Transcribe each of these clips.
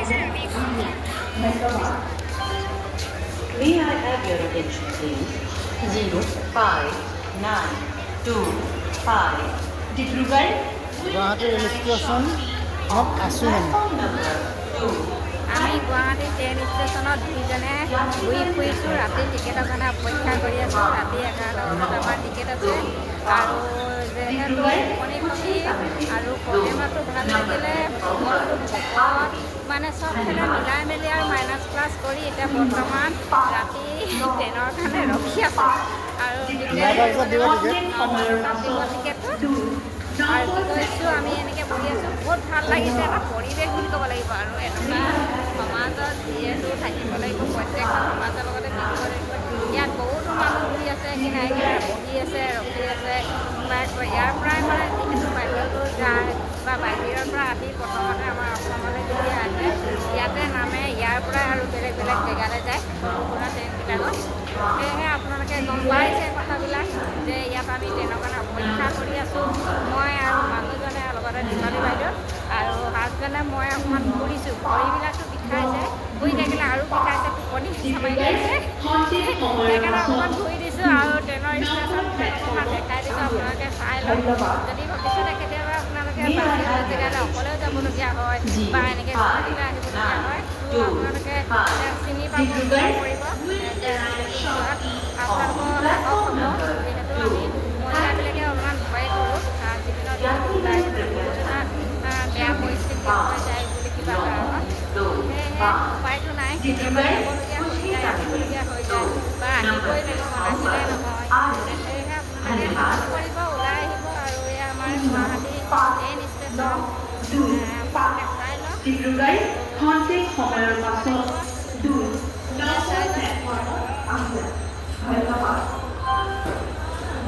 আছে। May I have your attention, please? 0595 Dibrugarh Guwahati rail ষ্টেচনত আছোঁ মানে। Platform number 2। আমি গুৱাহাটী ট্ৰেইন ষ্টেচনত দুইজনে ঘূৰি ফুৰিছোঁ। ৰাতি টিকেটৰ কাৰণে অপেক্ষা কৰি আছোঁ। ৰাতি 11টা বজাত আমাৰ টিকেট আছে আৰু যিহেতু টোপনি ক্ষতি আৰু কমেমাটো ভাল লাগিলে মনটো ভোকত মানে চবফালে মিলাই মেলি আৰু মাইনাছ প্লাছ কৰি এতিয়া বৰ্তমান ৰাতি ট্ৰেইনৰ কাৰণে ৰখি আছোঁ আৰু টিকেটটো আৰু কি কৈছোঁ আমি এনেকৈ বহি আছোঁ। বহুত ভাল লাগিছে। এটা পৰিৱেশ বুলি ক'ব লাগিব আৰু এনেকুৱা সমাজত যিহেতু থাকিব লাগিব, প্ৰত্যেকখন সমাজৰ লগতে মিলিব লাগিব। ইয়াত বহুতো মানুহ ঘূৰি আছে, কিনাৰে কিনাৰে বহি আছে, ৰখি আছে। ইয়াৰ পৰাই মানে যিহেতু বাহিৰতো যায় বা বাহিৰৰ পৰা আহি প্ৰথমতে আমাৰ অসমলৈ যদি আহে ইয়াতে নামে, ইয়াৰ পৰাই আৰু বেলেগ বেলেগ জেগালৈ যায় সৰু সুৰা ট্ৰেইনবিলাকত। সেয়েহে আপোনালোকে গম পাইছে কথাবিলাক যে ইয়াত আমি ট্ৰেইনৰ কাৰণে অপেক্ষা কৰি আছোঁ। মই আৰু মানুহজনে লগতে দীপালী বাইদেউ আৰু হাজবেণ্ডে মই অকণমান ফুৰিছোঁ। ভৰিবিলাকতো বিষাইছে, শুই থাকিলে আৰু বিষাইছে, টোপনি চামাৰি লাগিছে। সেইকাৰণে অকণমান ঘূৰি দিছোঁ আৰু ট্ৰেইনৰ ষ্টেচনবিলাক অকণমান দেখাই দিছোঁ। আপোনালোকে চাই লওক। যদি ভৱিষ্যতে কেতিয়াবা আপোনালোকে বাহিৰৰ জেগালৈ অকলেও যাবলগীয়া হয় বা এনেকৈ গুৱাহাটীলৈ আহিবলগীয়া হয় আপোনালোকে চিনি পাব পৰিব যে যোৱাত আপোনালোকৰ সাহস হ'ব। যিহেতু আমি মহিলাবিলাকে অলপমান ভয় কৰোঁ যিকোনো যিহেতু ওলাই বেয়া পৰিস্থিতি হৈ যায় বুলি কিবা কাৰণত। সেয়েহে উপায়টো নাই, কেতিয়াবা যাবলগীয়া হৈ যায়, আহিবলগীয়া হৈ যায় বা আহিবই লাগিব, নাহিলে নহয়। সেয়েহে আপোনালোকে সাহস কৰিব, ওলাই আহিব আৰু এয়া আমাৰ গুৱাহাটী ট্ৰেইন ষ্টেচন আপোনালোকে চাই লওক চাই লওক।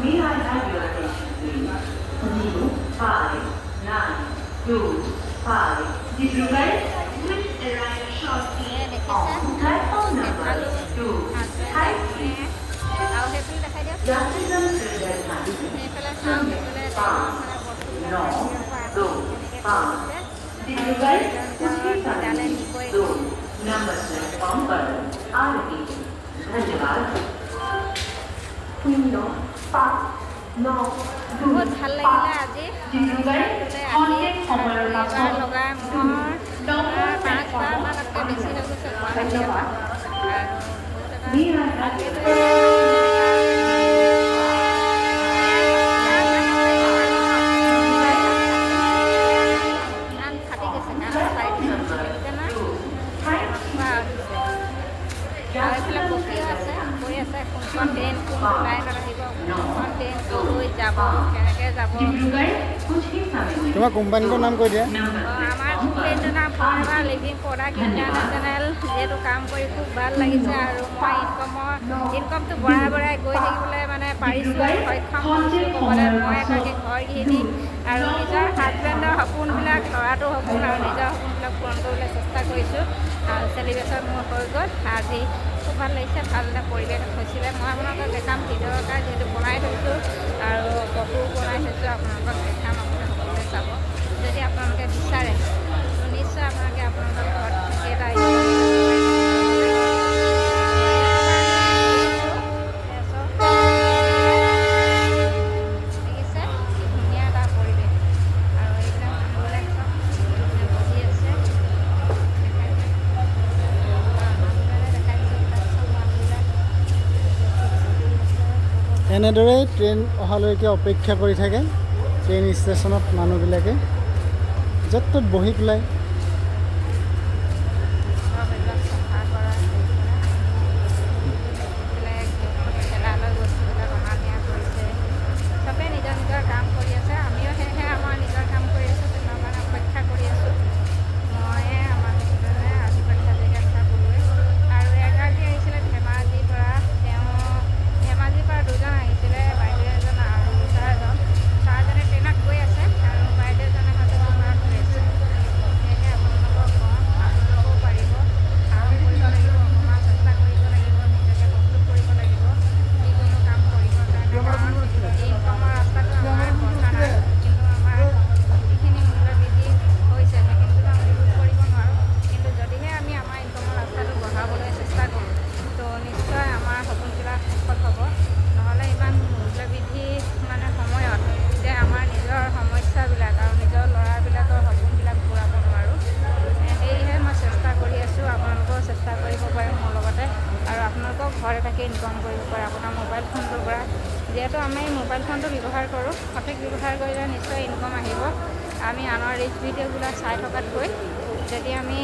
May I have your attention, please? 0595 Dibrugarh will arrive shortly on platform number 2. আৰু সেইফালে দেখাই দিয়ক। যাত্ৰীজন হৃদয় সেইফালে চাওক, সেইফালে মানে বস্তুবিলাক डिब्रूगढ़ उसी বিদ্যালয় समय নিবই। 2 नंबर प्लेटफॉर्म पर आ रही है। धन्यवाद। 059 বহুত ভাল লাগিলে আজি ডিব্ৰুগড় খন্তেক সময়ৰ পাছত লগাই মোৰ 5বাৰমানতকৈ বেছি হৈ গৈছে গুৱাহাটী অহা কাণ ফাটি গৈছে, কাণ ফাই দিছে আৰু এইফালে বকিও আছে, কৈ আছে কোনখন ট্ৰেইন কোনটো লাইনত আহিব, কোনখন ট্ৰেইন ক'লৈ যাব, কেনেকৈ যাব। তোমাৰ কোম্পানীটোৰ নাম কৈ দিয়া। আমাৰ কোম্পানীটোৰ নাম ফৰএভাৰ লিভিং প্ৰডাক্ট ইণ্টাৰনেশ্যনেল। যিহেতু কাম কৰি খুব ভাল লাগিছে আৰু মই ইনকমটো বঢ়াই বঢ়াই গৈ থাকিবলৈ মানে পাৰিছোঁ, সক্ষম হৈছোঁ ক'বলৈ। মই এগৰাকী ঘৰ গৃহিণী আৰু নিজৰ হাজবেণ্ডৰ সপোনবিলাক, ল'ৰাটোৰ সপোন আৰু নিজৰ সপোনবিলাক পূৰণ কৰিবলৈ চেষ্টা কৰিছোঁ আৰু চেলিব্ৰেশ্যন মোৰ হৈ গ'ল আজি। খুব ভাল লাগিছে, ভাল এটা পৰিৱেশ হৈছিলে। মই আপোনালোকক দেখাম ভিডিঅ'ৰ কাৰণে যিহেতু বনাই থৈছোঁ আৰু ফটোও বনাই থৈছোঁ, আপোনালোকক দেখাম। আপোনালোকে সকলোৱে চাব। যদি আপোনালোকে বিচাৰে নিশ্চয় আপোনালোকে আপোনালোকৰ ঘৰত থাকি এটা দেখিছে কি ধুনীয়া এটা পৰিৱেশ আৰু এইবিলাক মানুহবিলাক চব বহি আছে। এনেদৰেই ট্ৰেইন অহালৈকে অপেক্ষা কৰি থাকে ট্ৰেইন ষ্টেচনত মানুহবিলাকে, য'ত ত'ত বহি পেলাই। চবে নিজৰ নিজৰ কাম কৰি আছে, আমিও সেয়েহে আমাৰ নিজৰ কাম কৰি আছোঁ, ট্ৰেইনৰ কাৰণে অপেক্ষা কৰি আছোঁ। মই আমাৰ হাজবেণ্ডে আজি পৰীক্ষা জেগাৰ কথা ক'লোৱে আৰু এগৰাকী আহিছিলে ধেমাজিৰ পৰা। ধেমাজিৰ পৰা দুজন আহিছিলে, বাইদেউ এজন আৰু ছাৰজন। ছাৰজনে ট্ৰেইনত গৈ আছে আৰু বাইদেউজনে হয়তো বিমানত গৈ আছে। যিহেতু আমি মোবাইল ফোনটো ব্যৱহাৰ কৰোঁ, সঠিক ব্যৱহাৰ কৰিলে নিশ্চয় ইনকাম আহিব। আমি আনৰ ৰিচ ভিডিঅ'বিলাক চাই থকাতকৈ যদি আমি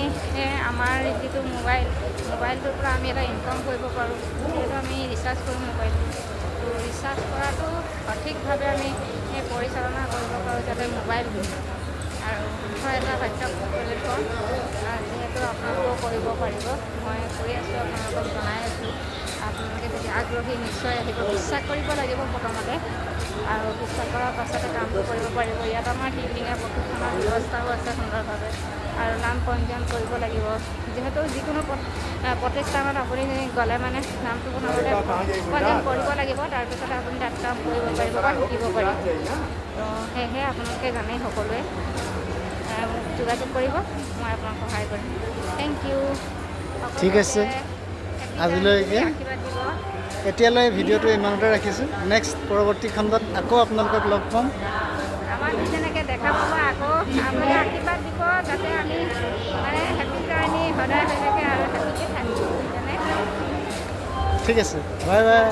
আমাৰ যিটো মোবাইলটোৰ পৰা আমি এটা ইনকাম কৰিব পাৰোঁ, যিহেতু আমি ৰিচাৰ্জ কৰোঁ মোবাইলটো, তো ৰিচাৰ্জ কৰাটো সঠিকভাৱে আমি পৰিচালনা কৰিব পাৰোঁ যাতে মোবাইলটো। আৰু হয় এটা বাধ্য প্লেটফৰ্ম, যিহেতু আপোনালোকেও কৰিব পাৰিব। মই কৈ আছোঁ, আপোনালোকক জনাই আছোঁ। আপোনালোকে যদি আগ্ৰহী নিশ্চয় আহিব, বিশ্বাস কৰিব লাগিব প্ৰথমতে, আৰু বিশ্বাস কৰাৰ পাছতে কামটো কৰিব পাৰিব। ইয়াত আমাৰ টিপিঙৰ প্ৰশিক্ষণৰ ব্যৱস্থাও আছে সুন্দৰভাৱে, আৰু নাম পঞ্জীয়ন কৰিব লাগিব। যিহেতু যিকোনো প্ৰতিষ্ঠানত আপুনি গ'লে মানে নামটো প্ৰথমতে পঞ্জীয়ন কৰিব লাগিব, তাৰপিছতে আপুনি তাত কাম কৰিব পাৰিব বা শিকিব পাৰিব। তো সেয়েহে আপোনালোকে জানেই সকলোৱে মোক যোগাযোগ কৰিব, মই আপোনাক সহায় কৰিম। Thank you. ঠিক আছে, আজিলৈকে আশীৰ্বাদ দিব। এতিয়ালৈ ভিডিঅ'টো ইমানতে ৰাখিছোঁ। নেক্সট পৰৱৰ্তী খণ্ডত আকৌ আপোনালোকক লগ পাম। আমাক যেনেকৈ দেখা পাব, আকৌ আপুনি আশীৰ্বাদ দিব যাতে আমি মানে হেপী জাৰ্ণি সদায় হৈ থাকে আৰু হেপীকৈ থাকিম। যেনে ঠিক আছে, বাই বাই।